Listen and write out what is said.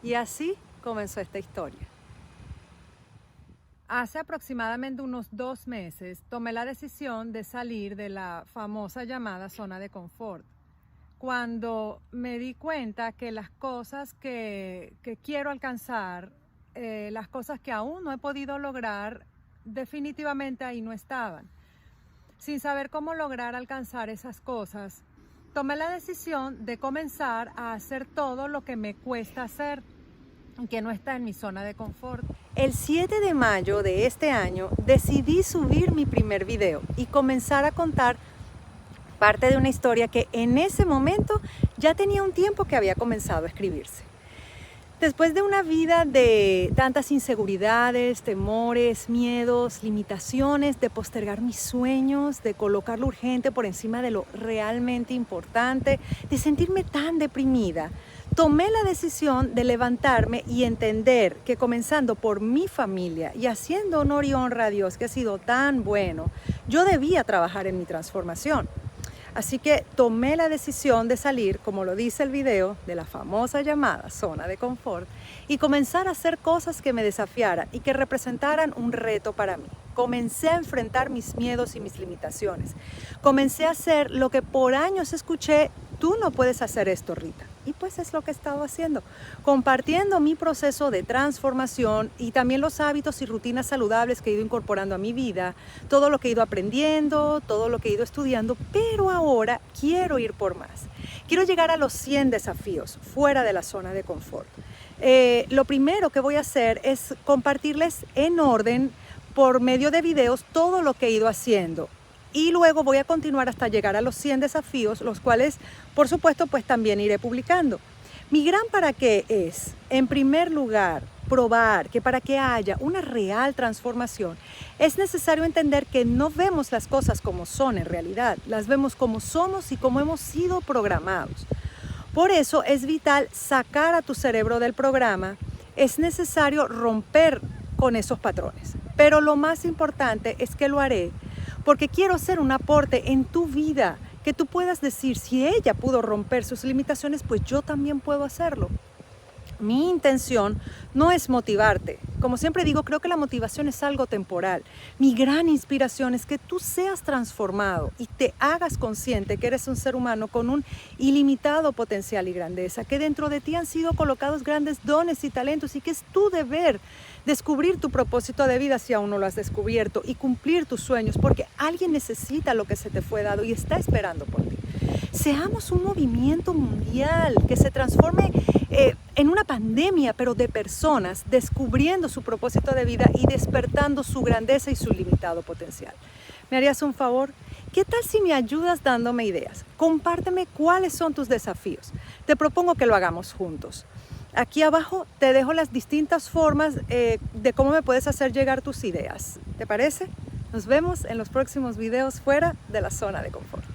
Y así comenzó esta historia. Hace aproximadamente unos 2 meses tomé la decisión de salir de la famosa llamada zona de confort. Cuando me di cuenta que las cosas que quiero alcanzar, las cosas que aún no he podido lograr, definitivamente ahí no estaban. Sin saber cómo lograr alcanzar esas cosas, tomé la decisión de comenzar a hacer todo lo que me cuesta hacer, que no está en mi zona de confort. El 7 de mayo de este año decidí subir mi primer video y comenzar a contar parte de una historia que en ese momento ya tenía un tiempo que había comenzado a escribirse. Después de una vida de tantas inseguridades, temores, miedos, limitaciones, de postergar mis sueños, de colocar lo urgente por encima de lo realmente importante, de sentirme tan deprimida, tomé la decisión de levantarme y entender que comenzando por mi familia y haciendo honor y honra a Dios, que ha sido tan bueno, yo debía trabajar en mi transformación. Así que tomé la decisión de salir, como lo dice el video, de la famosa llamada zona de confort y comenzar a hacer cosas que me desafiaran y que representaran un reto para mí. Comencé a enfrentar mis miedos y mis limitaciones. Comencé a hacer lo que por años escuché: tú no puedes hacer esto, Rita. Y pues es lo que he estado haciendo, compartiendo mi proceso de transformación y también los hábitos y rutinas saludables que he ido incorporando a mi vida, todo lo que he ido aprendiendo, todo lo que he ido estudiando, pero ahora quiero ir por más. Quiero llegar a los 100 desafíos fuera de la zona de confort. Lo primero que voy a hacer es compartirles en orden, por medio de videos, todo lo que he ido haciendo. Y luego voy a continuar hasta llegar a los 100 desafíos, los cuales, por supuesto, pues también iré publicando. Mi gran para qué es, en primer lugar, probar que para que haya una real transformación, es necesario entender que no vemos las cosas como son en realidad, las vemos como somos y como hemos sido programados. Por eso es vital sacar a tu cerebro del programa, es necesario romper con esos patrones. Pero lo más importante es que lo haré porque quiero hacer un aporte en tu vida, que tú puedas decir: si ella pudo romper sus limitaciones, pues yo también puedo hacerlo. Mi intención no es motivarte. Como siempre digo, creo que la motivación es algo temporal. Mi gran inspiración es que tú seas transformado y te hagas consciente que eres un ser humano con un ilimitado potencial y grandeza, que dentro de ti han sido colocados grandes dones y talentos y que es tu deber descubrir tu propósito de vida si aún no lo has descubierto y cumplir tus sueños, porque alguien necesita lo que se te fue dado y está esperando por ti. Seamos un movimiento mundial que se transforme en una pandemia, pero de personas descubriendo su propósito de vida y despertando su grandeza y su limitado potencial. ¿Me harías un favor? ¿Qué tal si me ayudas dándome ideas? Compárteme cuáles son tus desafíos. Te propongo que lo hagamos juntos. Aquí abajo te dejo las distintas formas de cómo me puedes hacer llegar tus ideas. ¿Te parece? Nos vemos en los próximos videos fuera de la zona de confort.